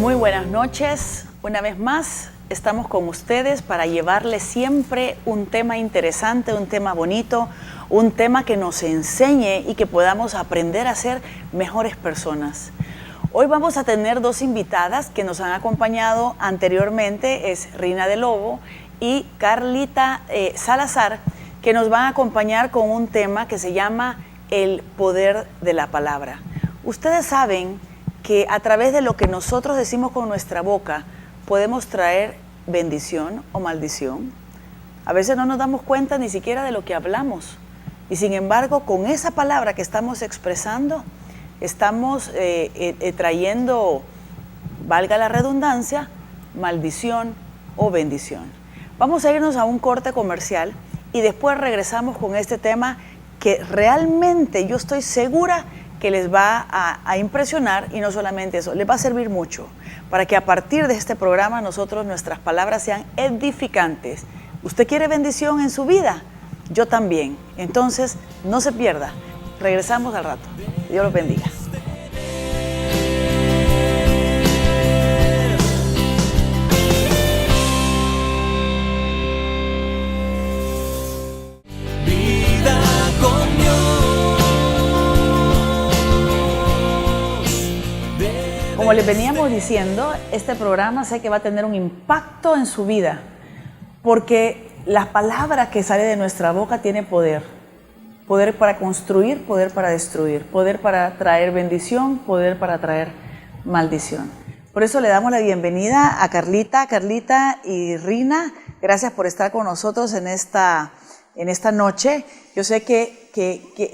Muy buenas noches, una vez más estamos con ustedes para llevarles siempre un tema interesante, un tema bonito, un tema que nos enseñe y que podamos aprender a ser mejores personas. Hoy vamos a tener dos invitadas que nos han acompañado anteriormente, es Rina de Lobo y Carlita Salazar, que nos van a acompañar con un tema que se llama el poder de la palabra. Ustedes saben que a través de lo que nosotros decimos con nuestra boca podemos traer bendición o maldición. A veces no nos damos cuenta ni siquiera de lo que hablamos y sin embargo con esa palabra que estamos expresando estamos trayendo, valga la redundancia, maldición o bendición. Vamos a irnos a un corte comercial y después regresamos con este tema que realmente yo estoy segura que les va a impresionar, y no solamente eso, les va a servir mucho para que a partir de este programa nuestras palabras sean edificantes. ¿Usted quiere bendición en su vida? Yo también. Entonces, no se pierda. Regresamos al rato. Dios los bendiga. Como les veníamos diciendo, este programa sé que va a tener un impacto en su vida, porque la palabra que sale de nuestra boca tiene poder. Poder para construir, poder para destruir, poder para traer bendición, poder para traer maldición. Por eso le damos la bienvenida a Carlita y Rina. Gracias por estar con nosotros en esta noche. Yo sé que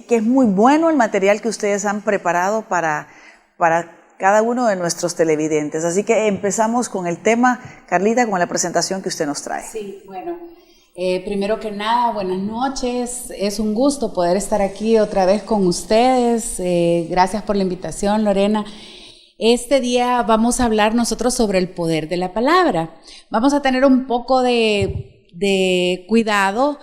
es muy bueno el material que ustedes han preparado para cada uno de nuestros televidentes. Así que empezamos con el tema, Carlita, con la presentación que usted nos trae. Sí, bueno, primero que nada, buenas noches. Es un gusto poder estar aquí otra vez con ustedes. Gracias por la invitación, Lorena. Este día vamos a hablar nosotros sobre el poder de la palabra. Vamos a tener un poco de cuidado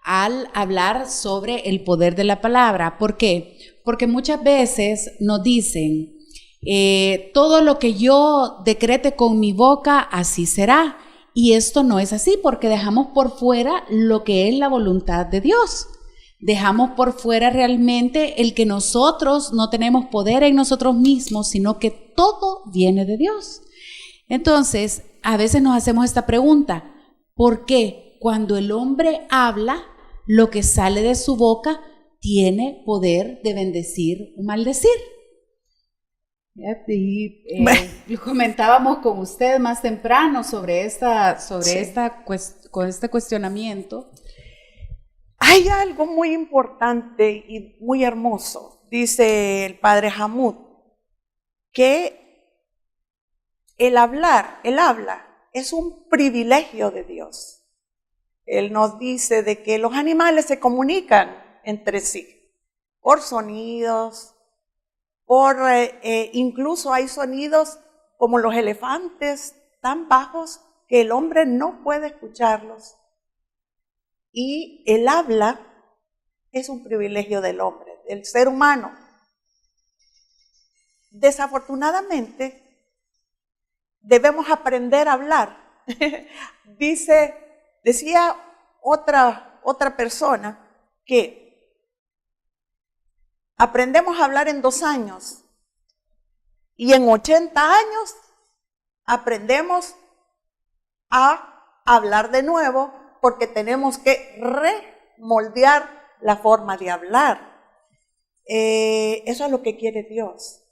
al hablar sobre el poder de la palabra. ¿Por qué? Porque muchas veces nos dicen, todo lo que yo decrete con mi boca, así será. Y esto no es así, porque dejamos por fuera lo que es la voluntad de Dios. Dejamos por fuera realmente el que nosotros no tenemos poder en nosotros mismos, sino que todo viene de Dios. Entonces, a veces nos hacemos esta pregunta: ¿por qué cuando el hombre habla, lo que sale de su boca tiene poder de bendecir o maldecir? Y comentábamos con usted más temprano sobre este cuestionamiento. Hay algo muy importante y muy hermoso, dice el padre Hamud, que el habla es un privilegio de Dios. Él nos dice de que los animales se comunican entre sí por sonidos, incluso hay sonidos como los elefantes tan bajos que el hombre no puede escucharlos. Y el habla es un privilegio del hombre, del ser humano. Desafortunadamente, debemos aprender a hablar. Decía otra persona que aprendemos a hablar en 2 años y en 80 años aprendemos a hablar de nuevo porque tenemos que remoldear la forma de hablar. Eso es lo que quiere Dios.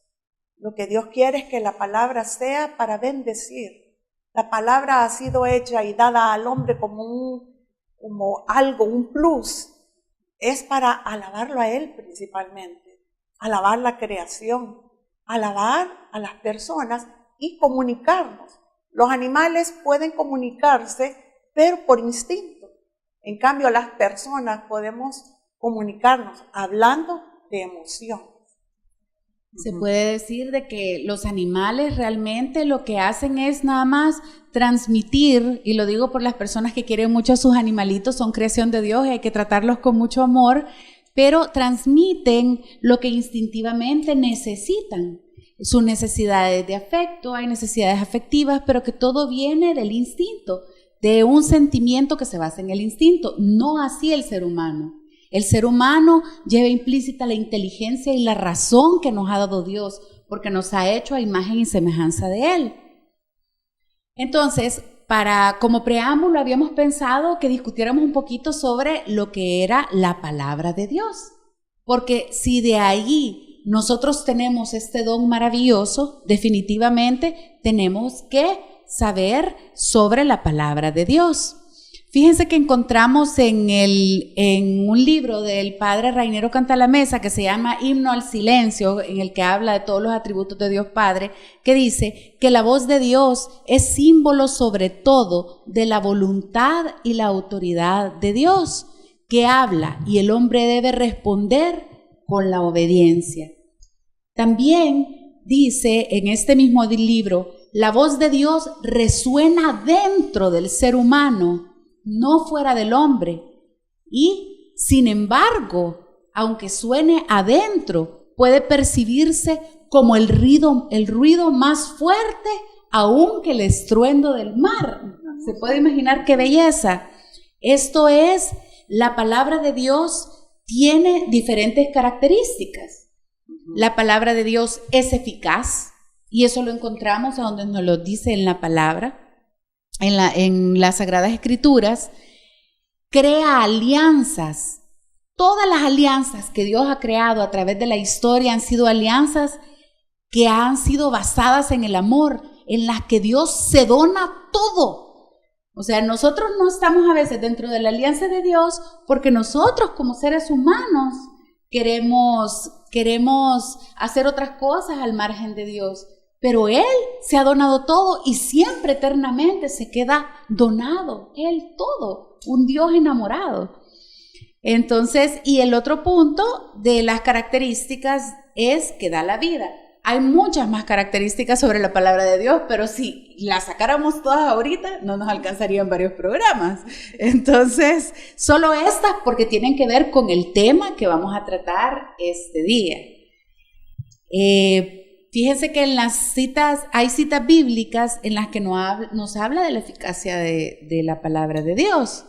Lo que Dios quiere es que la palabra sea para bendecir. La palabra ha sido hecha y dada al hombre como algo, un plus. Es para alabarlo a Él principalmente, alabar la creación, alabar a las personas y comunicarnos. Los animales pueden comunicarse, pero por instinto. En cambio, las personas podemos comunicarnos hablando de emoción. Se puede decir de que los animales realmente lo que hacen es nada más transmitir, y lo digo por las personas que quieren mucho a sus animalitos, son creación de Dios y hay que tratarlos con mucho amor, pero transmiten lo que instintivamente necesitan. sus necesidades de afecto, hay necesidades afectivas, pero que todo viene del instinto, de un sentimiento que se basa en el instinto, no así el ser humano. El ser humano lleva implícita la inteligencia y la razón que nos ha dado Dios, porque nos ha hecho a imagen y semejanza de Él. Entonces, como preámbulo habíamos pensado que discutiéramos un poquito sobre lo que era la palabra de Dios, porque si de ahí nosotros tenemos este don maravilloso, definitivamente tenemos que saber sobre la palabra de Dios. Fíjense que encontramos en un libro del padre Rainero Cantalamessa que se llama Himno al Silencio, en el que habla de todos los atributos de Dios Padre, que dice que la voz de Dios es símbolo sobre todo de la voluntad y la autoridad de Dios, que habla y el hombre debe responder con la obediencia. También dice en este mismo libro, la voz de Dios resuena dentro del ser humano, no fuera del hombre, y sin embargo, aunque suene adentro, puede percibirse como el ruido más fuerte aún que el estruendo del mar. ¿Se puede imaginar qué belleza? Esto es, la palabra de Dios tiene diferentes características. La palabra de Dios es eficaz, y eso lo encontramos a donde nos lo dice en la palabra. En las Sagradas Escrituras, crea alianzas. Todas las alianzas que Dios ha creado a través de la historia han sido alianzas que han sido basadas en el amor, en las que Dios se dona todo. O sea, nosotros no estamos a veces dentro de la alianza de Dios porque nosotros como seres humanos queremos hacer otras cosas al margen de Dios. Pero Él se ha donado todo y siempre eternamente se queda donado, Él todo, un Dios enamorado. Entonces, y el otro punto de las características es que da la vida. Hay muchas más características sobre la palabra de Dios, pero si las sacáramos todas ahorita, no nos alcanzarían varios programas. Entonces, solo estas porque tienen que ver con el tema que vamos a tratar este día. Fíjense que en las citas, hay citas bíblicas en las que nos habla de la eficacia de la palabra de Dios.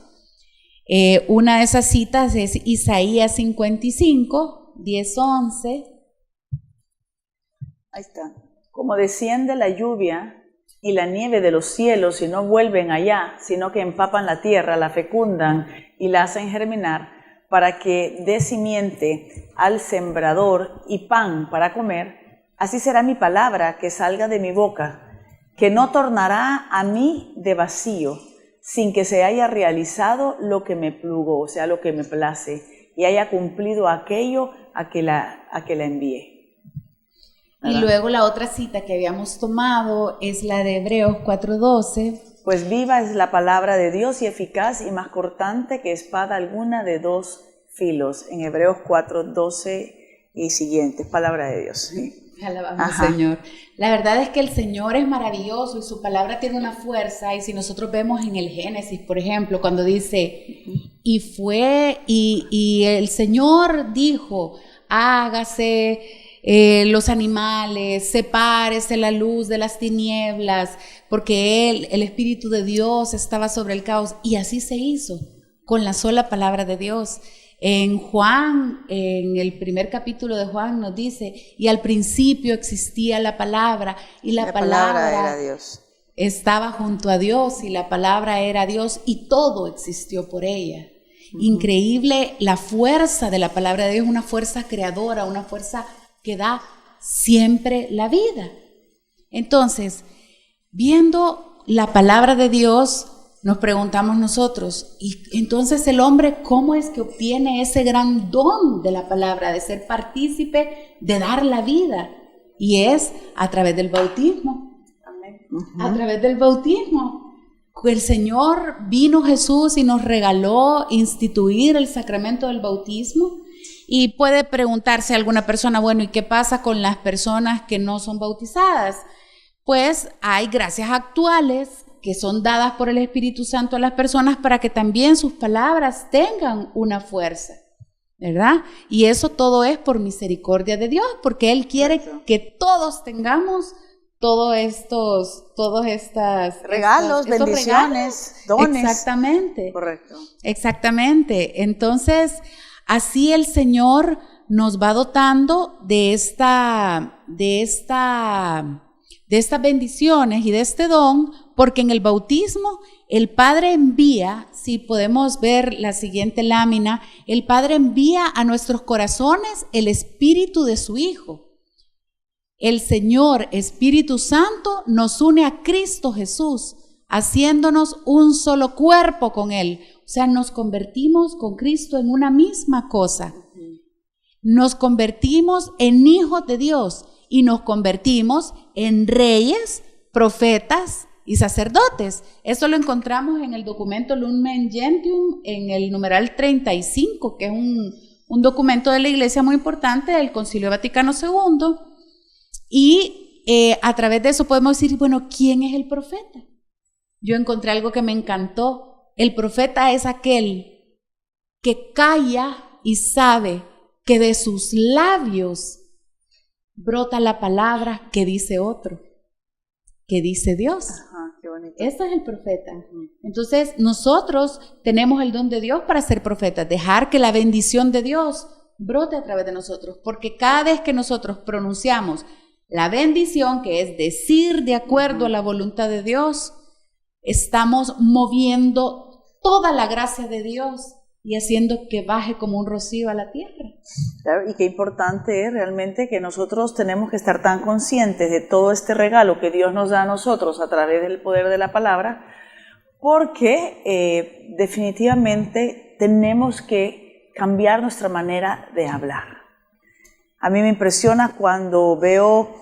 Una de esas citas es Isaías 55, 10, 11. Ahí está. Como desciende la lluvia y la nieve de los cielos y no vuelven allá, sino que empapan la tierra, la fecundan y la hacen germinar para que dé simiente al sembrador y pan para comer, así será mi palabra que salga de mi boca, que no tornará a mí de vacío, sin que se haya realizado lo que me plugo, o sea, lo que me place, y haya cumplido aquello a que la envié. ¿Verdad? Y luego la otra cita que habíamos tomado es la de Hebreos 4:12. Pues viva es la palabra de Dios y eficaz y más cortante que espada alguna de dos filos. En Hebreos 4:12 y siguientes, palabra de Dios. ¿Sí? Alabamos al Señor. La verdad es que el Señor es maravilloso y su palabra tiene una fuerza. Y si nosotros vemos en el Génesis, por ejemplo, cuando dice, y el Señor dijo, hágase los animales, sepárese la luz de las tinieblas, porque el Espíritu de Dios estaba sobre el caos. Y así se hizo, con la sola palabra de Dios. En Juan, en el primer capítulo de Juan nos dice, y al principio existía la palabra, y la palabra era Dios. Estaba junto a Dios, y la palabra era Dios, y todo existió por ella. Increíble la fuerza de la palabra de Dios, una fuerza creadora, una fuerza que da siempre la vida. Entonces, viendo la palabra de Dios, nos preguntamos nosotros, y entonces el hombre, ¿cómo es que obtiene ese gran don de la palabra, de ser partícipe, de dar la vida? Y es a través del bautismo. A través del bautismo. El Señor vino Jesús y nos regaló instituir el sacramento del bautismo. Y puede preguntarse alguna persona, bueno, ¿y qué pasa con las personas que no son bautizadas? Pues hay gracias actuales que son dadas por el Espíritu Santo a las personas para que también sus palabras tengan una fuerza. ¿verdad? Y eso todo es por misericordia de Dios, porque Él quiere que todos tengamos todos estos regalos, bendiciones, dones. Exactamente. Correcto. Exactamente. Entonces, así el Señor nos va dotando de estas bendiciones y de este don, porque en el bautismo el Padre envía, si podemos ver la siguiente lámina, el Padre envía a nuestros corazones el Espíritu de su Hijo. El Señor Espíritu Santo nos une a Cristo Jesús, haciéndonos un solo cuerpo con Él. O sea, nos convertimos con Cristo en una misma cosa. Nos convertimos en hijos de Dios y nos convertimos en reyes, profetas y sacerdotes. Eso lo encontramos en el documento Lumen Gentium, en el numeral 35, que es un documento de la Iglesia muy importante del Concilio Vaticano II. Y a través de eso podemos decir, bueno, ¿quién es el profeta? Yo encontré algo que me encantó. El profeta es aquel que calla y sabe que de sus labios brota la palabra que dice otro, que dice Dios. Ajá, qué bonito. Este es el profeta. Entonces nosotros tenemos el don de Dios para ser profetas, dejar que la bendición de Dios brote a través de nosotros, porque cada vez que nosotros pronunciamos la bendición, que es decir de acuerdo a la voluntad de Dios, estamos moviendo toda la gracia de Dios y haciendo que baje como un rocío a la tierra. Claro, y qué importante es realmente que nosotros tenemos que estar tan conscientes de todo este regalo que Dios nos da a nosotros a través del poder de la palabra, porque definitivamente tenemos que cambiar nuestra manera de hablar. A mí me impresiona cuando veo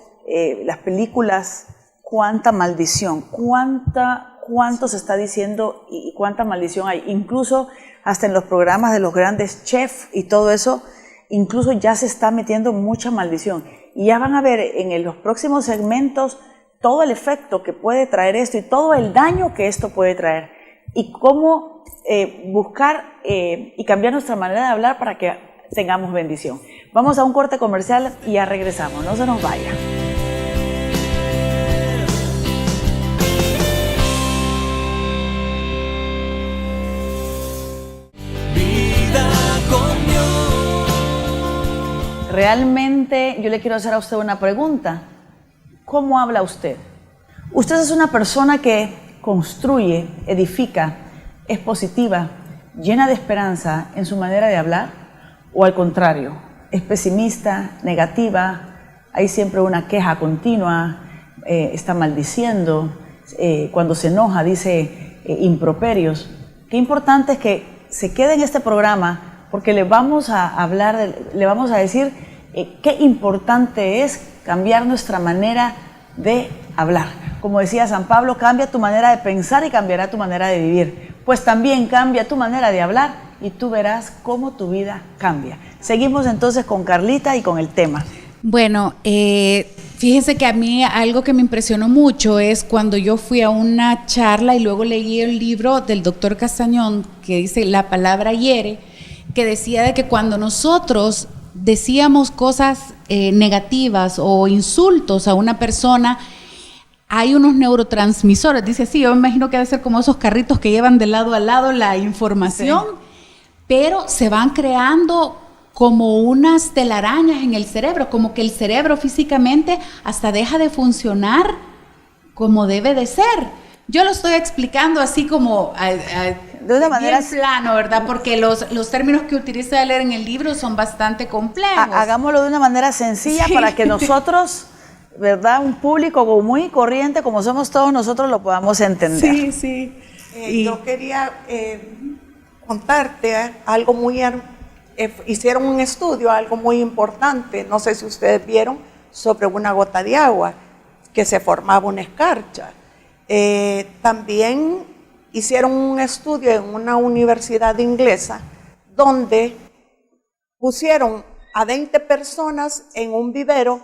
las películas, cuánta maldición, cuánto se está diciendo y cuánta maldición hay. Incluso hasta en los programas de los grandes chefs y todo eso, incluso ya se está metiendo mucha maldición. Y ya van a ver en los próximos segmentos todo el efecto que puede traer esto y todo el daño que esto puede traer. Y cómo buscar y cambiar nuestra manera de hablar para que tengamos bendición. Vamos a un corte comercial y ya regresamos. No se nos vaya. Realmente yo le quiero hacer a usted una pregunta. ¿Cómo habla usted? ¿Usted es una persona que construye, edifica, es positiva, llena de esperanza en su manera de hablar? ¿O al contrario, es pesimista, negativa, hay siempre una queja continua, está maldiciendo, cuando se enoja dice improperios? Qué importante es que se quede en este programa, porque le vamos a hablar, le vamos a decir qué importante es cambiar nuestra manera de hablar. Como decía San Pablo, cambia tu manera de pensar y cambiará tu manera de vivir. Pues también cambia tu manera de hablar y tú verás cómo tu vida cambia. Seguimos entonces con Carlita y con el tema. Bueno, fíjense que a mí algo que me impresionó mucho es cuando yo fui a una charla y luego leí el libro del doctor Castañón que dice La palabra hiere, que decía de que cuando nosotros decíamos cosas negativas o insultos a una persona, hay unos neurotransmisores, dice así, yo me imagino que debe ser como esos carritos que llevan de lado a lado la información, sí, pero se van creando como unas telarañas en el cerebro, como que el cerebro físicamente hasta deja de funcionar como debe de ser. Yo lo estoy explicando así como de una manera bien plano, ¿verdad? Porque los términos que utiliza leer en el libro son bastante complejos. Hagámoslo de una manera sencilla, sí, para que nosotros, ¿verdad? Un público muy corriente como somos todos nosotros lo podamos entender. Sí, sí. Yo quería contarte algo muy... hicieron un estudio, algo muy importante, no sé si ustedes vieron, sobre una gota de agua, que se formaba una escarcha. También hicieron un estudio en una universidad inglesa donde pusieron a 20 personas en un vivero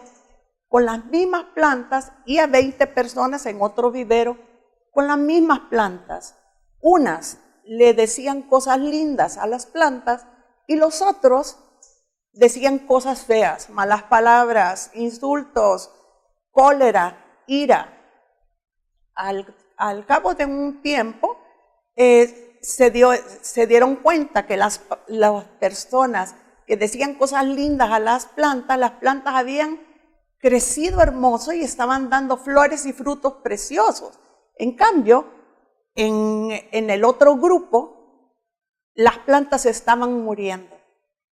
con las mismas plantas y a 20 personas en otro vivero con las mismas plantas. Unas le decían cosas lindas a las plantas y los otros decían cosas feas, malas palabras, insultos, cólera, ira. Al cabo de un tiempo se dieron cuenta que las personas que decían cosas lindas a las plantas habían crecido hermoso y estaban dando flores y frutos preciosos. En cambio, en el otro grupo, las plantas estaban muriendo.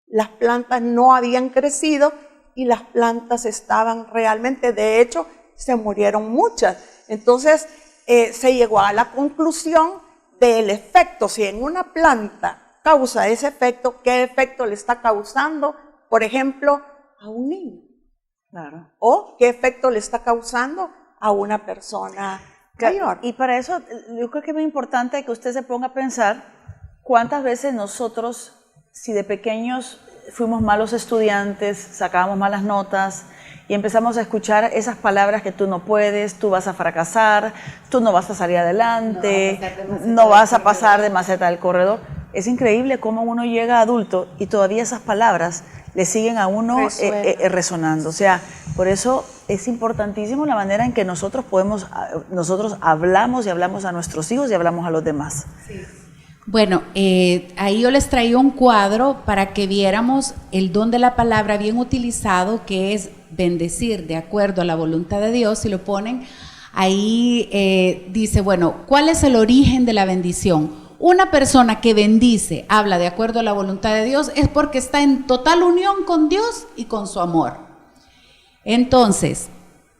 Las plantas no habían crecido y las plantas estaban realmente, de hecho, se murieron muchas. Entonces, se llegó a la conclusión del efecto. Si en una planta causa ese efecto, ¿qué efecto le está causando, por ejemplo, a un niño? Claro. ¿O qué efecto le está causando a una persona mayor? Y para eso, yo creo que es muy importante que usted se ponga a pensar cuántas veces nosotros, si de pequeños fuimos malos estudiantes, sacábamos malas notas y empezamos a escuchar esas palabras que tú no puedes, tú vas a fracasar, tú no vas a salir adelante, no vas a pasar de maceta del corredor. Es increíble cómo uno llega adulto y todavía esas palabras le siguen a uno resonando. O sea, por eso es importantísimo la manera en que nosotros hablamos y hablamos a nuestros hijos y hablamos a los demás. Sí. Bueno, ahí yo les traía un cuadro para que viéramos el don de la palabra bien utilizado, que es bendecir de acuerdo a la voluntad de Dios. Si lo ponen ahí, dice, bueno, ¿cuál es el origen de la bendición? Una persona que bendice, habla de acuerdo a la voluntad de Dios, es porque está en total unión con Dios y con su amor. Entonces,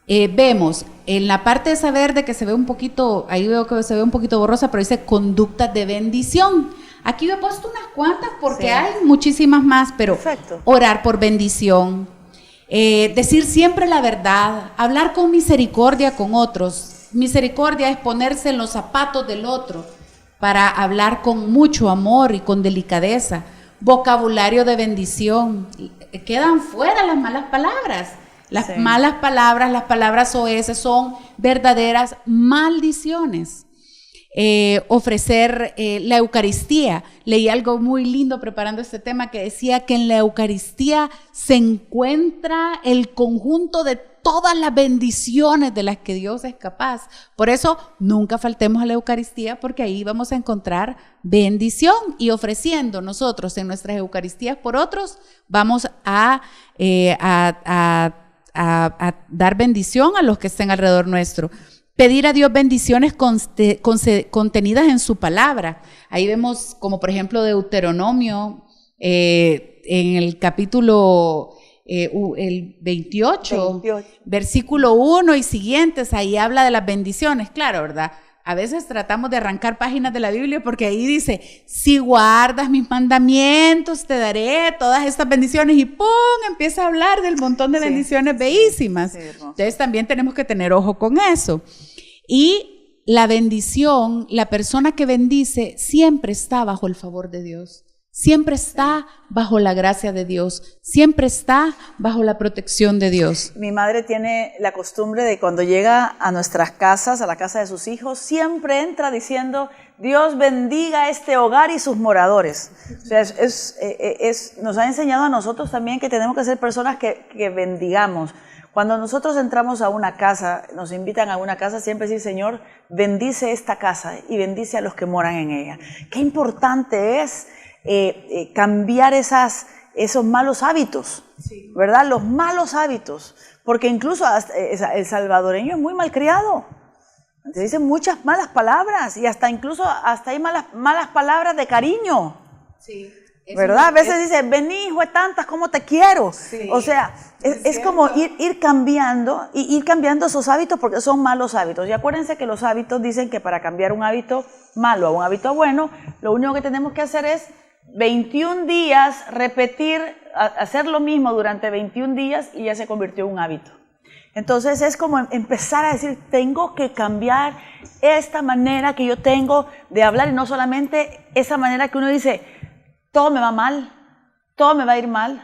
vemos en la parte de esa verde que se ve un poquito, ahí veo que se ve un poquito borrosa, pero dice conductas de bendición. Aquí yo he puesto unas cuantas porque hay muchísimas más, pero perfecto. Orar por bendición, decir siempre la verdad, hablar con misericordia con otros. Misericordia es ponerse en los zapatos del otro para hablar con mucho amor y con delicadeza. Vocabulario de bendición. Quedan fuera las malas palabras. Las malas palabras, las palabras soeces son verdaderas maldiciones. Ofrecer la Eucaristía. Leí algo muy lindo preparando este tema que decía que en la Eucaristía se encuentra el conjunto de todas las bendiciones de las que Dios es capaz. Por eso nunca faltemos a la Eucaristía, porque ahí vamos a encontrar bendición, y ofreciendo nosotros en nuestras Eucaristías por otros, vamos a dar bendición a los que estén alrededor nuestro. Pedir a Dios bendiciones contenidas en su palabra. Ahí vemos como por ejemplo Deuteronomio en el capítulo el 28, versículo 1 y siguientes, ahí habla de las bendiciones. Claro, ¿verdad? A veces tratamos de arrancar páginas de la Biblia porque ahí dice, si guardas mis mandamientos, te daré todas estas bendiciones, y ¡pum! Empieza a hablar del montón de bendiciones bellísimas. Entonces también tenemos que tener ojo con eso. Y la bendición, la persona que bendice siempre está bajo el favor de Dios. Siempre está bajo la gracia de Dios, siempre está bajo la protección de Dios. Mi madre tiene la costumbre de cuando llega a nuestras casas, a la casa de sus hijos, siempre entra diciendo, Dios bendiga este hogar y sus moradores. O sea, nos ha enseñado a nosotros también que tenemos que ser personas que bendigamos. Cuando nosotros entramos a una casa, nos invitan a una casa, siempre decir, Señor, bendice esta casa y bendice a los que moran en ella. Qué importante es cambiar esos malos hábitos, ¿verdad? Los malos hábitos, porque incluso el salvadoreño es muy malcriado, se dicen muchas malas palabras y incluso hay malas palabras de cariño, ¿verdad? A veces dicen, vení hijo de tantas, ¿cómo te quiero? O sea, es como ir cambiando esos hábitos, porque son malos hábitos. Y acuérdense que los hábitos dicen que para cambiar un hábito malo a un hábito bueno, lo único que tenemos que hacer es 21 días repetir, hacer lo mismo durante 21 días y ya se convirtió en un hábito. Entonces es como empezar a decir, tengo que cambiar esta manera que yo tengo de hablar, y no solamente esa manera que uno dice, todo me va mal, todo me va a ir mal,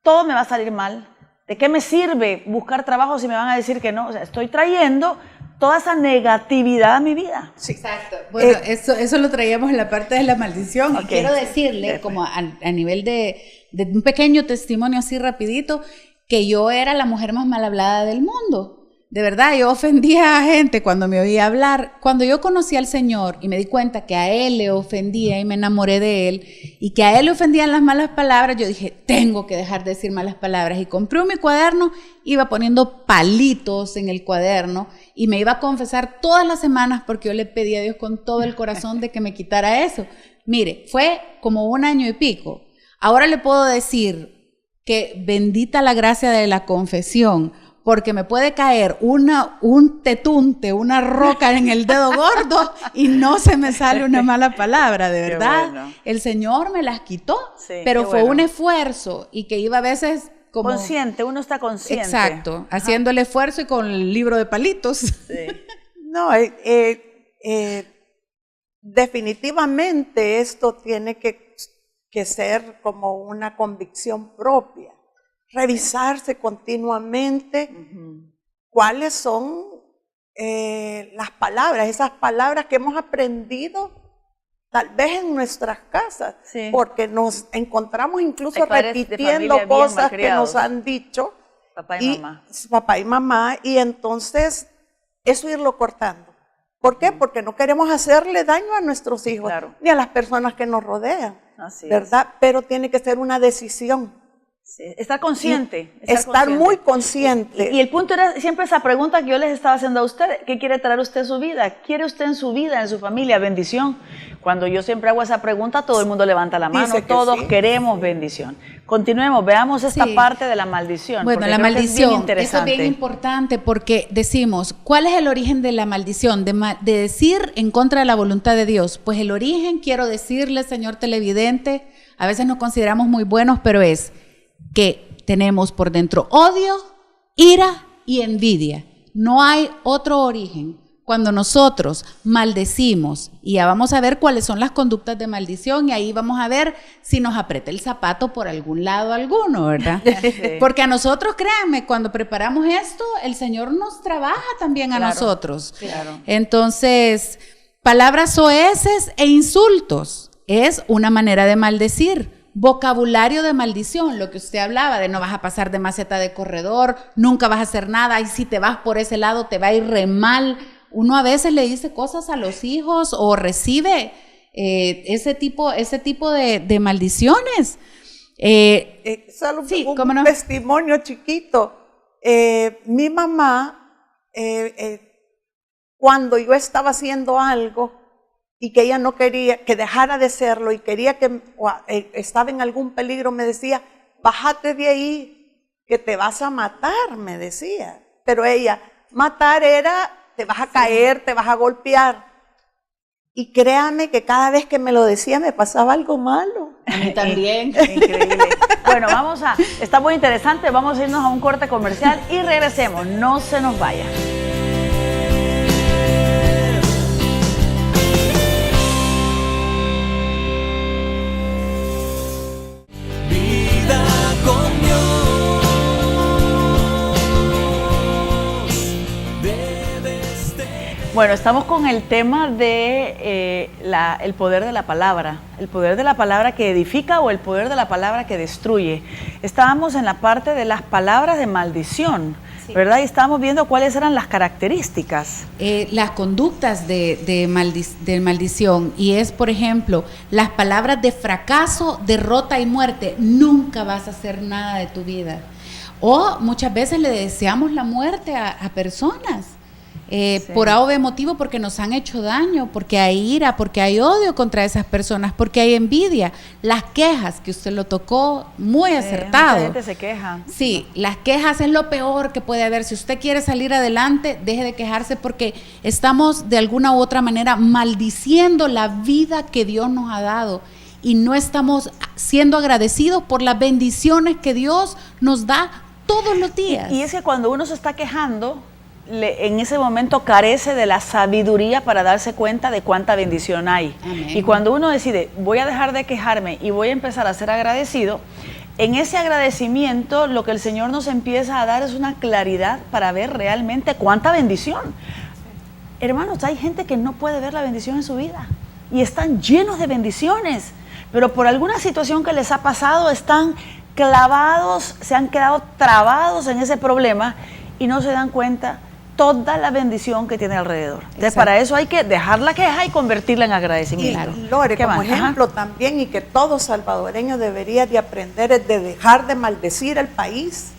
todo me va a salir mal. ¿De qué me sirve buscar trabajo si me van a decir que no? O sea, estoy trayendo toda esa negatividad a mi vida. Sí. Exacto. Bueno, eso lo traíamos en la parte de la maldición. Ok. Y quiero decirle, como a nivel de un pequeño testimonio así rapidito, que yo era la mujer más mal hablada del mundo. De verdad, yo ofendía a gente cuando me oía hablar. Cuando yo conocí al Señor y me di cuenta que a Él le ofendía y me enamoré de Él, y que a Él le ofendían las malas palabras, yo dije, tengo que dejar de decir malas palabras. Y compré mi cuaderno, iba poniendo palitos en el cuaderno y me iba a confesar todas las semanas porque yo le pedí a Dios con todo el corazón de que me quitara eso. Mire, fue como 1 año y pico. Ahora le puedo decir que bendita la gracia de la confesión, porque me puede caer un tetunte, una roca en el dedo gordo y no se me sale una mala palabra, de verdad. Bueno. El Señor me las quitó, Sí, pero qué fue bueno. un esfuerzo y que iba a veces como... Consciente, uno está consciente. Exacto, haciendo el esfuerzo y con el libro de palitos. Sí. No, definitivamente esto tiene que ser como una convicción propia. Revisarse continuamente cuáles son las palabras, esas palabras que hemos aprendido tal vez en nuestras casas, Sí. porque nos encontramos incluso Hay padres de repitiendo familia bien cosas que malcriados. nos han dicho. Papá y mamá. Papá y mamá, y entonces eso irlo cortando. ¿Por qué? Porque no queremos hacerle daño a nuestros hijos, Claro. ni a las personas que nos rodean, Así ¿verdad? Pero tiene que ser una decisión. Sí, estar consciente. Estar muy consciente. Y el punto era siempre esa pregunta que yo les estaba haciendo a usted. ¿Qué quiere traer usted a su vida? ¿Quiere usted en su vida, en su familia, bendición? Cuando yo siempre hago esa pregunta, todo el mundo levanta la mano. Dice que Todos sí. queremos bendición. Continuemos, veamos esta Sí. parte de la maldición. Bueno, porque la creo que es bien maldición, eso es interesante. bien importante porque decimos, ¿cuál es el origen de la maldición? De decir en contra de la voluntad de Dios. Pues el origen, quiero decirle, señor televidente, a veces nos consideramos muy buenos, pero es que tenemos por dentro odio, ira y envidia. No hay otro origen. Cuando nosotros maldecimos, y ya vamos a ver cuáles son las conductas de maldición, y ahí vamos a ver si nos aprieta el zapato por algún lado alguno, ¿verdad? Sí. Porque a nosotros, créanme, cuando preparamos esto, el Señor nos trabaja también a Claro, nosotros. claro. Entonces, palabras soeces e insultos es una manera de maldecir. Vocabulario de maldición, lo que usted hablaba de no vas a pasar de maceta de corredor, nunca vas a hacer nada, y si te vas por ese lado te va a ir re mal. Uno a veces le dice cosas a los hijos o recibe ese tipo de maldiciones. Solo Sí, un cómo no. testimonio chiquito. Mi mamá, cuando yo estaba haciendo algo y que ella no quería que dejara de hacerlo y quería que estaba en algún peligro, me decía, bájate de ahí, que te vas a matar, me decía. Pero ella, matar era, te vas a caer, te vas a golpear. Y créame que cada vez que me lo decía me pasaba algo malo. A mí también. Increíble. Bueno, está muy interesante, vamos a irnos a un corte comercial y regresemos, no se nos vaya. Vida con Dios. Debes tener. Bueno, estamos con el tema de el poder de la palabra, el poder de la palabra que edifica o el poder de la palabra que destruye. Estábamos en la parte de las palabras de maldición, Sí. ¿verdad? Y estábamos viendo cuáles eran las características. Las conductas de maldición, y es, por ejemplo, las palabras de fracaso, derrota y muerte. Nunca vas a hacer nada de tu vida. O muchas veces le deseamos la muerte a personas. Por A o B motivo, porque nos han hecho daño, porque hay ira, porque hay odio contra esas personas, porque hay envidia. Las quejas, que usted lo tocó muy acertado. Mucha gente se queja. Sí, las quejas es lo peor que puede haber. Si usted quiere salir adelante, deje de quejarse, porque estamos de alguna u otra manera maldiciendo la vida que Dios nos ha dado y no estamos siendo agradecidos por las bendiciones que Dios nos da todos los días. Y es que cuando uno se está quejando, en ese momento carece de la sabiduría para darse cuenta de cuánta bendición hay. Amén. Y cuando uno decide, voy a dejar de quejarme y voy a empezar a ser agradecido, en ese agradecimiento lo que el Señor nos empieza a dar es una claridad para ver realmente cuánta bendición. Hermanos, hay gente que no puede ver la bendición en su vida y están llenos de bendiciones, pero por alguna situación que les ha pasado están clavados, se han quedado trabados en ese problema y no se dan cuenta toda la bendición que tiene alrededor. Entonces, Exacto. para eso hay que dejar la queja y convertirla en Y agradecimiento. Lore, ¿Qué como más? Ajá. ejemplo también, y que todo salvadoreño debería de aprender, es de dejar de maldecir el país,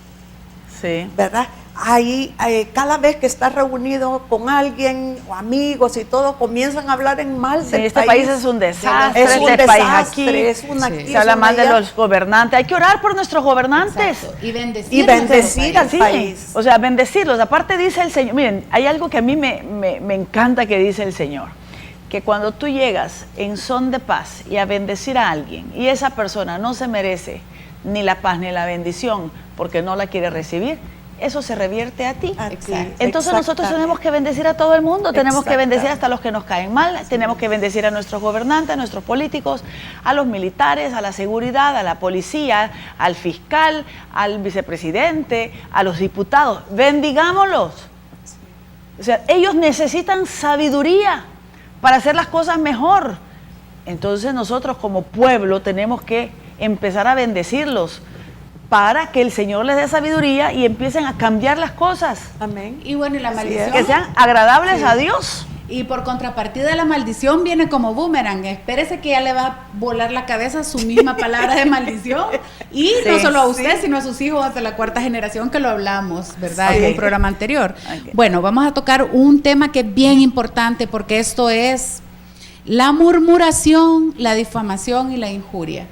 Sí. ¿verdad? Ahí, cada vez que estás reunido con alguien o amigos y todo, comienzan a hablar en mal Sí, del este país es un desastre, es un este país desastre, aquí, es una Sí. aquí, se habla es una mal de allá. los gobernantes. Hay que orar por nuestros gobernantes. Exacto. Y bendecir, Y bendecir nuestro al Sí, país. o sea, bendecirlos. Aparte dice el Señor, miren, hay algo que a mí me encanta que dice el Señor, que cuando tú llegas en son de paz y a bendecir a alguien y esa persona no se merece ni la paz ni la bendición porque no la quiere recibir, eso se revierte a ti. A ti, Exacto. Entonces nosotros tenemos que bendecir a todo el mundo, tenemos que bendecir hasta a los que nos caen mal, tenemos que bendecir a nuestros gobernantes, a nuestros políticos, a los militares, a la seguridad, a la policía, al fiscal, al vicepresidente, a los diputados. Bendigámoslos. O sea, ellos necesitan sabiduría para hacer las cosas mejor. Entonces nosotros como pueblo tenemos que empezar a bendecirlos para que el Señor les dé sabiduría y empiecen a cambiar las cosas, Amén. Y bueno, y la Así maldición. es. que sean agradables a Dios. Y por contrapartida, la maldición viene como boomerang. Espérese que ya le va a volar la cabeza su misma palabra de maldición. Y no Sí, solo a usted, sino a sus hijos hasta la 4ª generación, que lo hablamos, ¿verdad? Sí. En un programa anterior. Ok. Bueno, vamos a tocar un tema que es bien importante, porque esto es la murmuración, la difamación y la injuria.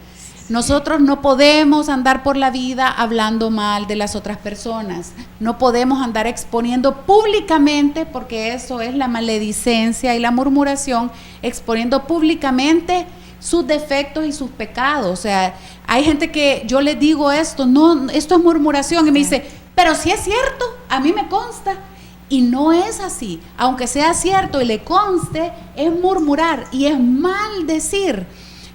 Nosotros no podemos andar por la vida hablando mal de las otras personas. No podemos andar exponiendo públicamente, porque eso es la maledicencia y la murmuración, exponiendo públicamente sus defectos y sus pecados. O sea, hay gente que yo les digo esto, no, esto es murmuración, y me dice, pero si es cierto, a mí me consta. Y no es así. Aunque sea cierto y le conste, es murmurar y es maldecir.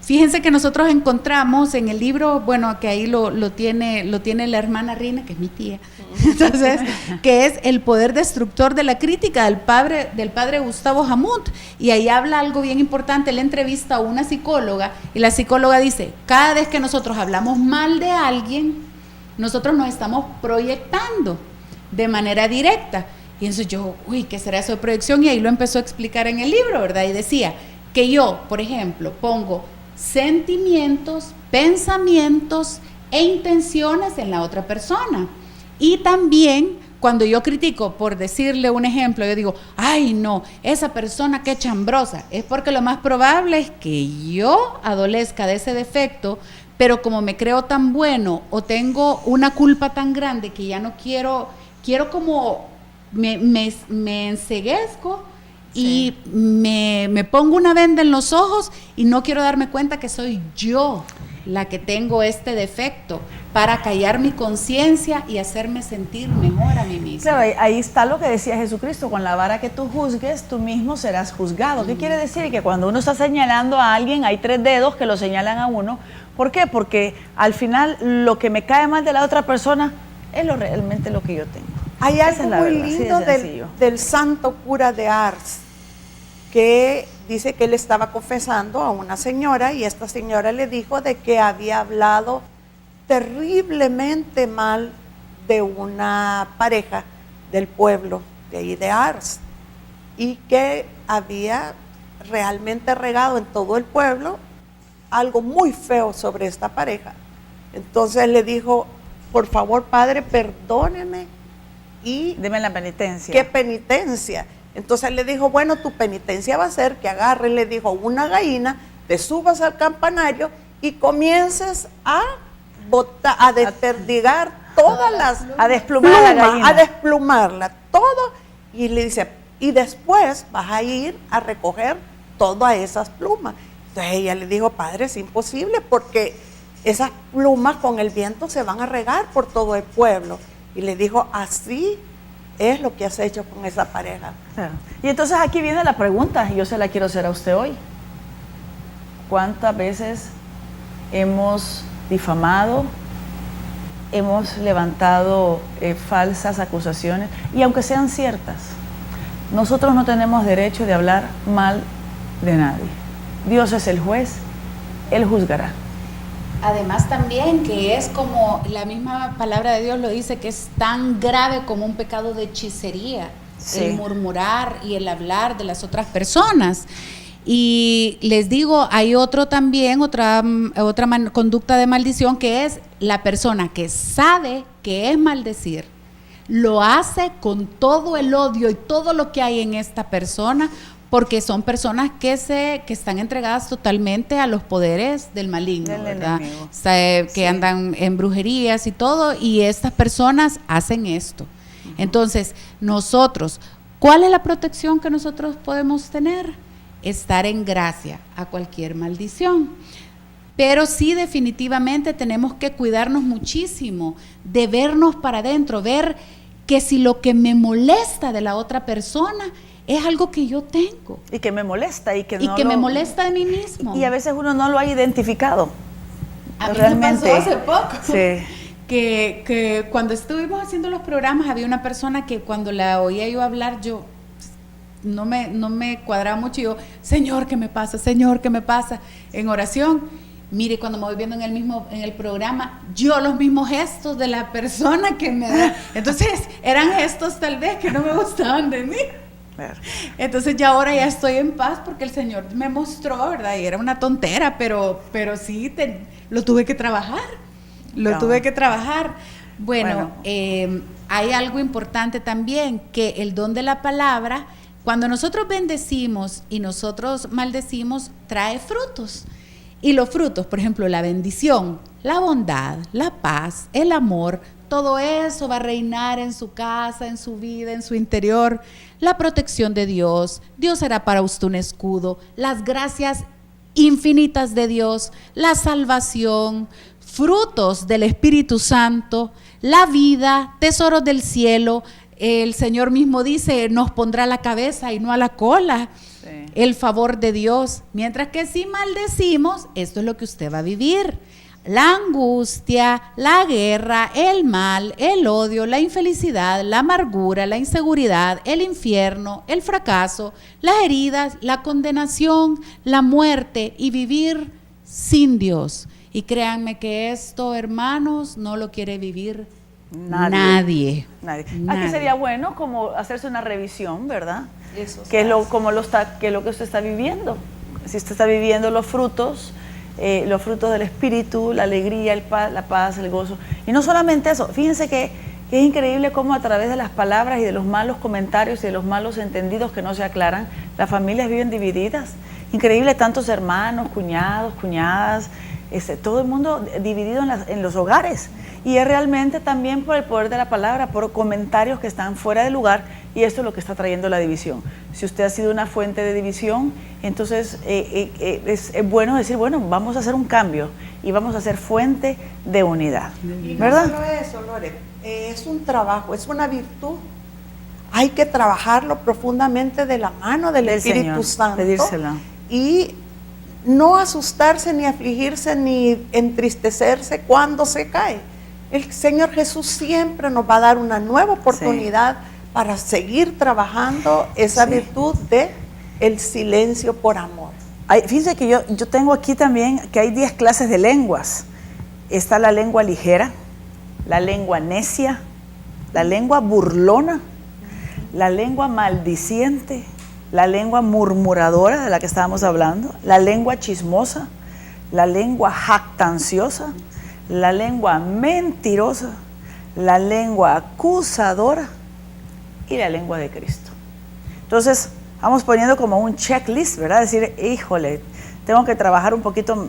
Fíjense que nosotros encontramos en el libro, bueno, que ahí lo tiene la hermana Rina, que es mi tía, entonces, que es El poder destructor de la crítica del padre Gustavo Hamut, y ahí habla algo bien importante. Él entrevista a una psicóloga y la psicóloga dice, cada vez que nosotros hablamos mal de alguien, nosotros nos estamos proyectando de manera directa. Y entonces yo, ¿qué será eso de proyección? Y ahí lo empezó a explicar en el libro, ¿verdad? Y decía que yo, por ejemplo, pongo sentimientos, pensamientos e intenciones en la otra persona. Y también cuando yo critico, por decirle un ejemplo, yo digo, ay no, esa persona qué chambrosa, es porque lo más probable es que yo adolezca de ese defecto, pero como me creo tan bueno o tengo una culpa tan grande que ya no quiero como me enceguezco. Y me pongo una venda en los ojos y no quiero darme cuenta que soy yo la que tengo este defecto, para callar mi conciencia y hacerme sentir mejor a mí misma. Claro, ahí está lo que decía Jesucristo, con la vara que tú juzgues, tú mismo serás juzgado. ¿Qué quiere decir? Que cuando uno está señalando a alguien, hay 3 dedos que lo señalan a uno. ¿Por qué? Porque al final lo que me cae mal de la otra persona es realmente lo que yo tengo. Hay Esa algo es la muy verdad, así de lindo sencillo. del santo cura de Ars, que dice que él estaba confesando a una señora y esta señora le dijo de que había hablado terriblemente mal de una pareja del pueblo de ahí de Ars y que había realmente regado en todo el pueblo algo muy feo sobre esta pareja. Entonces le dijo, por favor, padre, perdóneme y Deme la penitencia. ¿qué penitencia? Entonces le dijo, bueno, tu penitencia va a ser que agarre, le dijo, una gallina, te subas al campanario y comiences a botar, a desperdigar todas las A desplumar a la plumas, gallina. a desplumarla, todo, y le dice, y después vas a ir a recoger todas esas plumas. Entonces ella le dijo, padre, es imposible porque esas plumas con el viento se van a regar por todo el pueblo. Y le dijo, así es lo que has hecho con esa pareja. Claro. Y entonces aquí viene la pregunta, y yo se la quiero hacer a usted hoy. ¿Cuántas veces hemos difamado, hemos levantado falsas acusaciones, y aunque sean ciertas, nosotros no tenemos derecho de hablar mal de nadie. Dios es el juez, Él juzgará. Además también que es como la misma palabra de Dios lo dice, que es tan grave como un pecado de hechicería, Sí. el murmurar y el hablar de las otras personas. Y les digo, hay otra conducta de maldición, que es la persona que sabe que es maldecir, lo hace con todo el odio y todo lo que hay en esta persona, porque son personas que están entregadas totalmente a los poderes del maligno, Del ¿verdad? enemigo. Que Sí. andan en brujerías y todo, y estas personas hacen esto. Entonces, nosotros, ¿cuál es la protección que nosotros podemos tener? Estar en gracia a cualquier maldición. Pero sí, definitivamente tenemos que cuidarnos muchísimo de vernos para adentro, ver que si lo que me molesta de la otra persona es algo que yo tengo Y que me molesta y que, y no que lo- me molesta de mí mismo. Y a veces uno no lo ha identificado. A mí realmente. me pasó hace poco. Sí. Que cuando estuvimos haciendo los programas había una persona que cuando la oía yo hablar, yo no me cuadraba mucho, y yo, Señor, ¿qué me pasa? Señor, ¿qué me pasa? En oración, mire, cuando me voy viendo en el programa, yo los mismos gestos de la persona que me da, entonces eran gestos tal vez que no me gustaban de mí. Claro. Entonces ya ahora ya estoy en paz porque el Señor me mostró, ¿verdad? Y era una tontera, pero sí lo tuve que trabajar. Claro. Tuve que trabajar. Bueno, Bueno. hay algo importante también, que el don de la palabra, cuando nosotros bendecimos y nosotros maldecimos, trae frutos. Y los frutos, por ejemplo, la bendición, la bondad, la paz, el amor, todo eso va a reinar en su casa, en su vida, en su interior. La protección de Dios, Dios será para usted un escudo, las gracias infinitas de Dios, la salvación, frutos del Espíritu Santo, la vida, tesoros del cielo. El Señor mismo dice, nos pondrá a la cabeza y no a la cola. Sí. El favor de Dios. Mientras que si maldecimos, esto es lo que usted va a vivir: la angustia, la guerra, el mal, el odio, la infelicidad, la amargura, la inseguridad, el infierno, el fracaso, las heridas, la condenación, la muerte, y vivir sin Dios. Y créanme que esto, hermanos, no lo quiere vivir nadie. Aquí sería bueno como hacerse una revisión, ¿verdad? Eso ¿Qué es se hace. qué es lo que usted está viviendo? Si usted está viviendo los frutos del Espíritu, la alegría, la paz, el gozo. Y no solamente eso, fíjense que es increíble cómo a través de las palabras y de los malos comentarios y de los malos entendidos que no se aclaran, las familias viven divididas. Increíble, tantos hermanos, cuñados, cuñadas, todo el mundo dividido en los hogares. Y es realmente también por el poder de la palabra, por comentarios que están fuera de lugar, y esto es lo que está trayendo la división. Si usted ha sido una fuente de división, entonces es bueno decir, bueno, vamos a hacer un cambio y vamos a ser fuente de unidad, Y no ¿verdad? solo eso, Lore, es un trabajo, es una virtud. Hay que trabajarlo profundamente de la mano del Espíritu Señor, Santo. pedírselo. Y no asustarse, ni afligirse, ni entristecerse cuando se cae. El Señor Jesús siempre nos va a dar una nueva oportunidad para seguir trabajando esa Sí. virtud de el silencio por amor. Fíjense que yo tengo aquí también que hay 10 clases de lenguas. Está la lengua ligera, la lengua necia, la lengua burlona, la lengua maldiciente, la lengua murmuradora de la que estábamos hablando, la lengua chismosa, la lengua jactanciosa, la lengua mentirosa, la lengua acusadora y la lengua de Cristo. Entonces, vamos poniendo como un checklist, ¿verdad? Decir, híjole, tengo que trabajar un poquito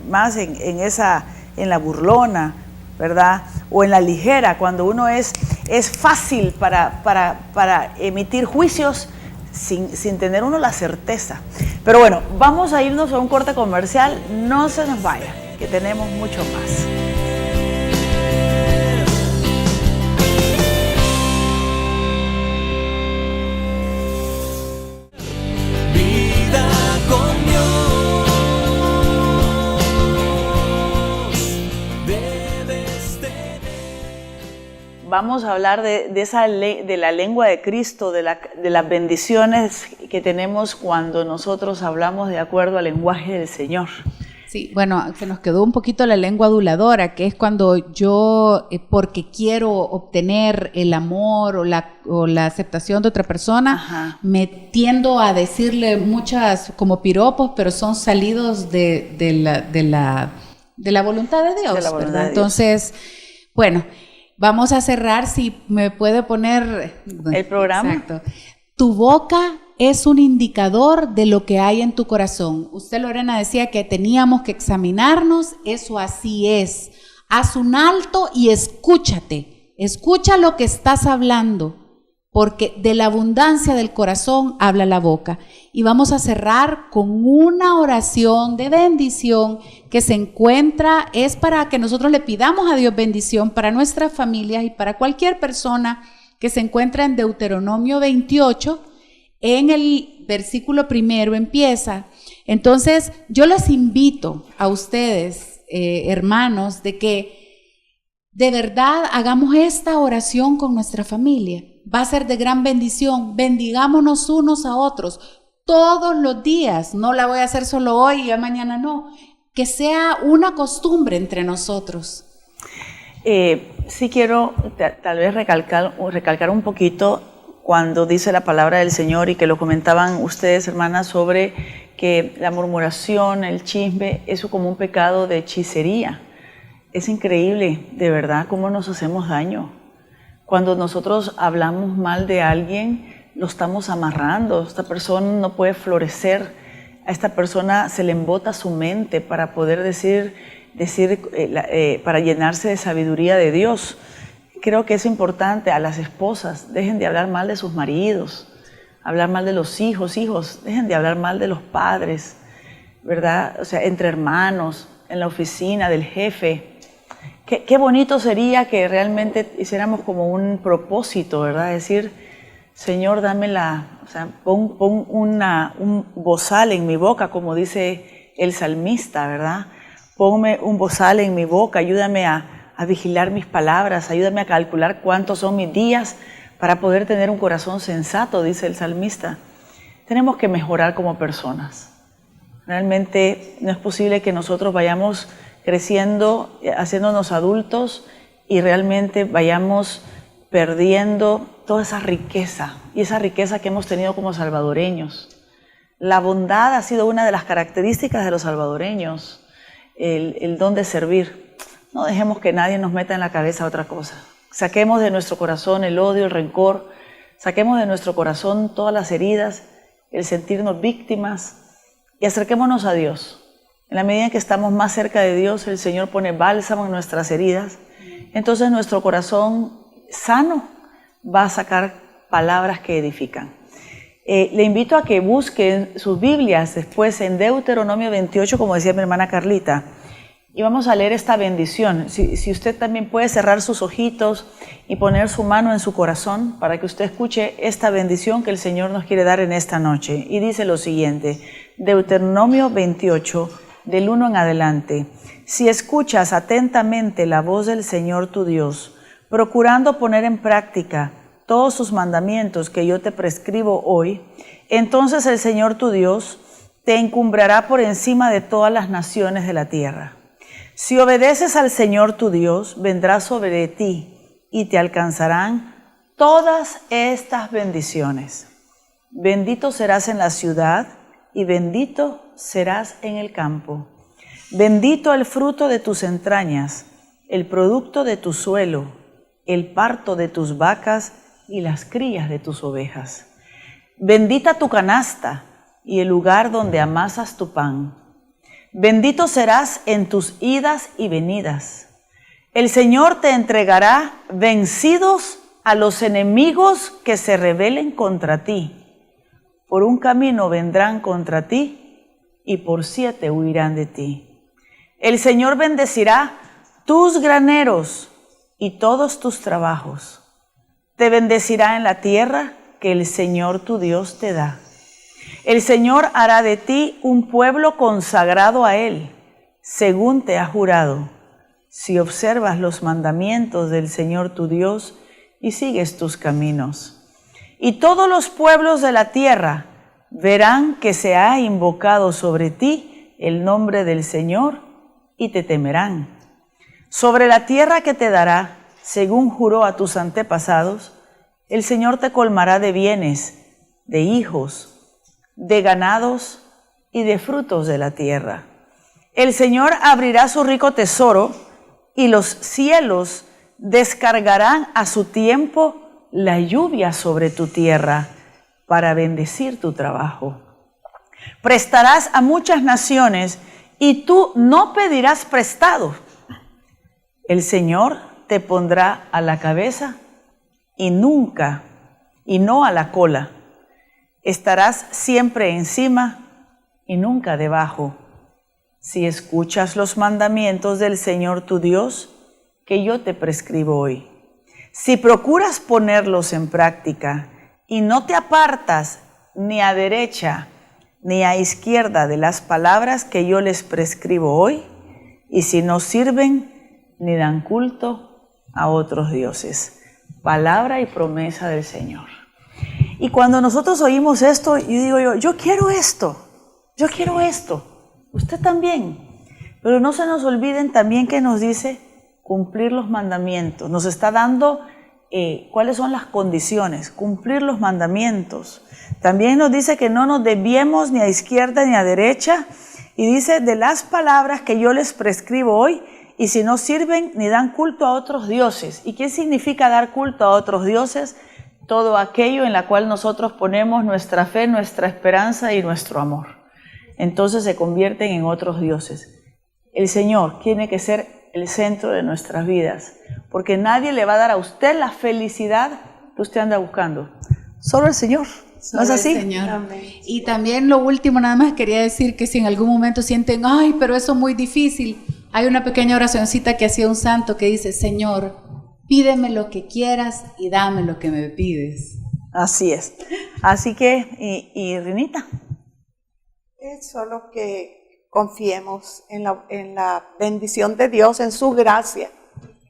más en la burlona, ¿verdad? O en la ligera, cuando uno es fácil para emitir juicios sin tener uno la certeza. Pero bueno, vamos a irnos a un corte comercial, no se nos vaya, que tenemos mucho más. Vida con Dios. Debes tener. vamos a hablar de la lengua de Cristo, de las bendiciones que tenemos cuando nosotros hablamos de acuerdo al lenguaje del Señor. Sí, bueno, se nos quedó un poquito la lengua aduladora, que es cuando yo, porque quiero obtener el amor o la aceptación de otra persona, Ajá. me tiendo a decirle muchas como piropos, pero son salidos de la voluntad de Dios, De la voluntad ¿verdad? de Dios. Entonces, bueno, vamos a cerrar, si me puede poner el programa. Exacto. Tu boca es un indicador de lo que hay en tu corazón. Usted, Lorena, decía que teníamos que examinarnos, eso así es. Haz un alto y escúchate. Escucha lo que estás hablando, porque de la abundancia del corazón habla la boca. Y vamos a cerrar con una oración de bendición que se encuentra, es para que nosotros le pidamos a Dios bendición para nuestras familias y para cualquier persona que se encuentra en Deuteronomio 28, en el versículo primero empieza. Entonces, yo les invito a ustedes, hermanos, de que de verdad hagamos esta oración con nuestra familia. Va a ser de gran bendición. Bendigámonos unos a otros todos los días. No la voy a hacer solo hoy y ya mañana no. Que sea una costumbre entre nosotros. Sí quiero tal vez recalcar un poquito cuando dice la palabra del Señor y que lo comentaban ustedes, hermanas, sobre que la murmuración, el chisme, eso como un pecado de hechicería. Es increíble, de verdad, cómo nos hacemos daño. Cuando nosotros hablamos mal de alguien, lo estamos amarrando. Esta persona no puede florecer. A esta persona se le embota su mente para poder para llenarse de sabiduría de Dios. Creo que es importante a las esposas, dejen de hablar mal de sus maridos, hablar mal de los hijos, dejen de hablar mal de los padres, ¿verdad? O sea, entre hermanos, en la oficina, del jefe. Qué bonito sería que realmente hiciéramos como un propósito, ¿verdad? Decir, Señor, dame pon un bozal en mi boca, como dice el salmista, ¿verdad? Ponme un bozal en mi boca, ayúdame a vigilar mis palabras, ayúdame a calcular cuántos son mis días para poder tener un corazón sensato, dice el salmista. Tenemos que mejorar como personas. Realmente no es posible que nosotros vayamos creciendo, haciéndonos adultos y realmente vayamos perdiendo toda esa riqueza y esa riqueza que hemos tenido como salvadoreños. La bondad ha sido una de las características de los salvadoreños, el don de servir. No dejemos que nadie nos meta en la cabeza otra cosa. Saquemos de nuestro corazón el odio, el rencor. Saquemos de nuestro corazón todas las heridas, el sentirnos víctimas y acerquémonos a Dios. En la medida en que estamos más cerca de Dios, el Señor pone bálsamo en nuestras heridas. Entonces nuestro corazón sano va a sacar palabras que edifican. Le invito a que busquen sus Biblias después en Deuteronomio 28, como decía mi hermana Carlita. Y vamos a leer esta bendición. Si usted también puede cerrar sus ojitos y poner su mano en su corazón para que usted escuche esta bendición que el Señor nos quiere dar en esta noche. Y dice lo siguiente, Deuteronomio 28, del 1 en adelante. Si escuchas atentamente la voz del Señor tu Dios, procurando poner en práctica todos sus mandamientos que yo te prescribo hoy, entonces el Señor tu Dios te encumbrará por encima de todas las naciones de la tierra. Si obedeces al Señor tu Dios, vendrá sobre ti y te alcanzarán todas estas bendiciones. Bendito serás en la ciudad y bendito serás en el campo. Bendito el fruto de tus entrañas, el producto de tu suelo, el parto de tus vacas y las crías de tus ovejas. Bendita tu canasta y el lugar donde amasas tu pan. Bendito serás en tus idas y venidas. El Señor te entregará vencidos a los enemigos que se rebelen contra ti. Por un camino vendrán contra ti y por 7 huirán de ti. El Señor bendecirá tus graneros y todos tus trabajos. Te bendecirá en la tierra que el Señor tu Dios te da. El Señor hará de ti un pueblo consagrado a Él, según te ha jurado, si observas los mandamientos del Señor tu Dios y sigues tus caminos. Y todos los pueblos de la tierra verán que se ha invocado sobre ti el nombre del Señor y te temerán. Sobre la tierra que te dará, según juró a tus antepasados, el Señor te colmará de bienes, de hijos, de ganados y de frutos de la tierra. El Señor abrirá su rico tesoro y los cielos descargarán a su tiempo la lluvia sobre tu tierra para bendecir tu trabajo. Prestarás a muchas naciones y tú no pedirás prestado. El Señor te pondrá a la cabeza y no a la cola. Estarás siempre encima y nunca debajo. Si escuchas los mandamientos del Señor tu Dios, que yo te prescribo hoy. Si procuras ponerlos en práctica y no te apartas ni a derecha ni a izquierda de las palabras que yo les prescribo hoy, y si no sirven ni dan culto a otros dioses. Palabra y promesa del Señor. Y cuando nosotros oímos esto, yo digo yo quiero esto, usted también. Pero no se nos olviden también que nos dice cumplir los mandamientos. Nos está dando cuáles son las condiciones, cumplir los mandamientos. También nos dice que no nos desviemos ni a izquierda ni a derecha. Y dice, de las palabras que yo les prescribo hoy, y si no sirven ni dan culto a otros dioses. ¿Y qué significa dar culto a otros dioses? Todo aquello en la cual nosotros ponemos nuestra fe, nuestra esperanza y nuestro amor. Entonces se convierten en otros dioses. El Señor tiene que ser el centro de nuestras vidas, porque nadie le va a dar a usted la felicidad que usted anda buscando. Solo el Señor. ¿No es así? Y también lo último, nada más quería decir que si en algún momento sienten, ay, pero eso es muy difícil, hay una pequeña oracioncita que hacía un santo que dice, Señor, pídeme lo que quieras y dame lo que me pides. Así es. Así que, y Rinita. Es solo que confiemos en la bendición de Dios, en su gracia.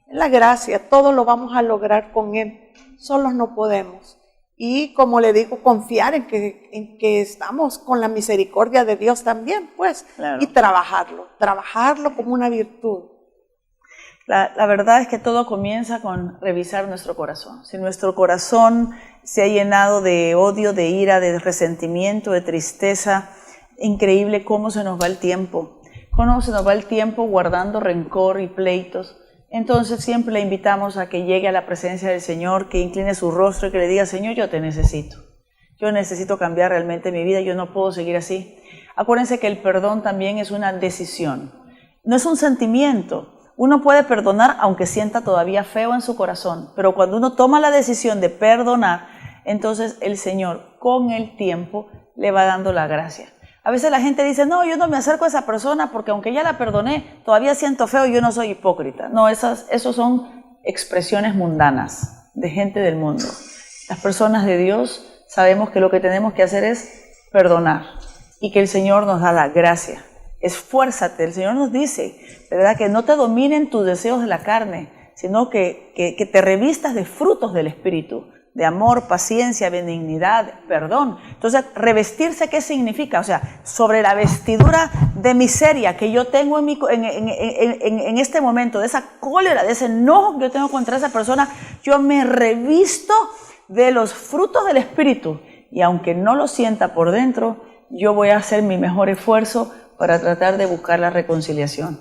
En la gracia, todo lo vamos a lograr con Él. Solos no podemos. Y como le digo, confiar en que estamos con la misericordia de Dios también, pues. Claro. Y trabajarlo como una virtud. La verdad es que todo comienza con revisar nuestro corazón. Si nuestro corazón se ha llenado de odio, de ira, de resentimiento, de tristeza, increíble cómo se nos va el tiempo. Cómo se nos va el tiempo guardando rencor y pleitos. Entonces siempre le invitamos a que llegue a la presencia del Señor, que incline su rostro y que le diga, Señor, yo te necesito. Yo necesito cambiar realmente mi vida, yo no puedo seguir así. Acuérdense que el perdón también es una decisión, no es un sentimiento. Uno puede perdonar aunque sienta todavía feo en su corazón, pero cuando uno toma la decisión de perdonar, entonces el Señor con el tiempo le va dando la gracia. A veces la gente dice, no, yo no me acerco a esa persona porque aunque ya la perdoné, todavía siento feo y yo no soy hipócrita. No, esos son expresiones mundanas de gente del mundo. Las personas de Dios sabemos que lo que tenemos que hacer es perdonar y que el Señor nos da la gracia. Esfuérzate, el Señor nos dice, ¿verdad? Que no te dominen tus deseos de la carne, sino que te revistas de frutos del Espíritu. De amor, paciencia, benignidad, perdón. Entonces, revestirse, ¿qué significa? O sea, sobre la vestidura de miseria que yo tengo en este momento, de esa cólera, de ese enojo que yo tengo contra esa persona, yo me revisto de los frutos del Espíritu. Y aunque no lo sienta por dentro, yo voy a hacer mi mejor esfuerzo para tratar de buscar la reconciliación.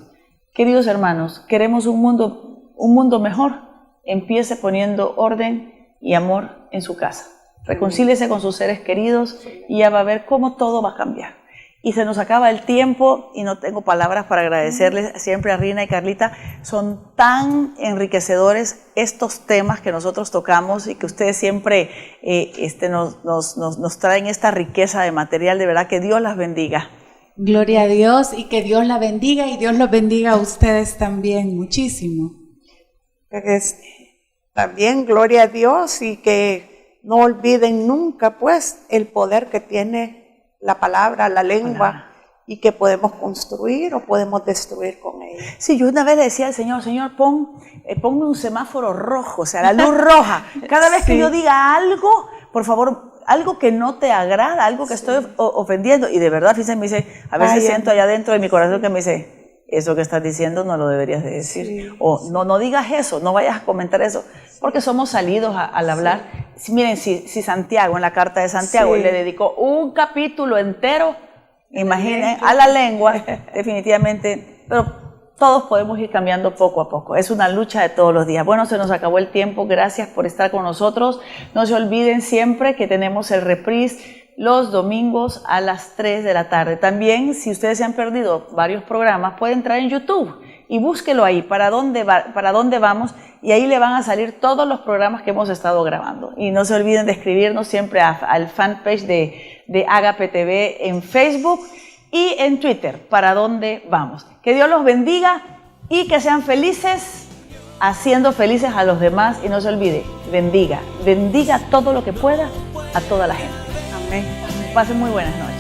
Queridos hermanos, queremos un mundo mejor. Empiece poniendo orden y amor en su casa. Reconcíliese con sus seres queridos y ya va a ver cómo todo va a cambiar. Y se nos acaba el tiempo y no tengo palabras para agradecerles siempre a Rina y Carlita. Son tan enriquecedores estos temas que nosotros tocamos y que ustedes siempre nos traen esta riqueza de material. De verdad que Dios las bendiga. Gloria a Dios y que Dios la bendiga y Dios los bendiga a ustedes también muchísimo. También gloria a Dios y que no olviden nunca pues el poder que tiene la palabra, la lengua y que podemos construir o podemos destruir con ella. Sí, yo una vez le decía al Señor, ponme un semáforo rojo, o sea, la luz roja. Cada vez que yo diga algo, por favor, algo que no te agrada, algo que estoy ofendiendo. Y de verdad, fíjense, me dice, a veces siento allá dentro de mi corazón que me dice, eso que estás diciendo no lo deberías de decir. Sí. O no digas eso, no vayas a comentar eso. Porque somos salidos al hablar. Miren, si Santiago, en la carta de Santiago, le dedicó un capítulo entero, imaginen, a la lengua, definitivamente, pero todos podemos ir cambiando poco a poco. Es una lucha de todos los días. Bueno, se nos acabó el tiempo. Gracias por estar con nosotros. No se olviden siempre que tenemos el reprise los domingos a las 3 de la tarde. También, si ustedes se han perdido varios programas, pueden entrar en YouTube y búsquelo ahí, para dónde vamos, y ahí le van a salir todos los programas que hemos estado grabando. Y no se olviden de escribirnos siempre al fanpage de Agape TV en Facebook y en Twitter, para dónde vamos. Que Dios los bendiga y que sean felices haciendo felices a los demás, y no se olvide, bendiga todo lo que pueda a toda la gente. Amén. Pasen muy buenas noches.